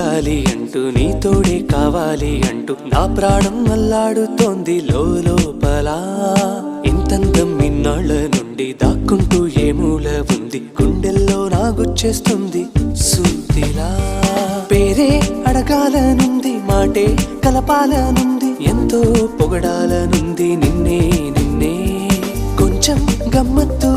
సుడిగాలి అంటూ నీ తోడే కావాలి అంటూ నా ప్రాణం అల్లాడుతోంది లోపల. ఇంతందం ఇన్నాళ్ళ నుండి దాక్కుంటూ ఏ మూల ఉంది, గుండెల్లో నాగుచ్చేస్తుంది సూదిలా. పేరే అడగాలనుంది, మాటే కలపాలనుంది, ఎంతో పొగడాలనుంది నిన్నే నిన్నే. కొంచెం గమ్మత్తు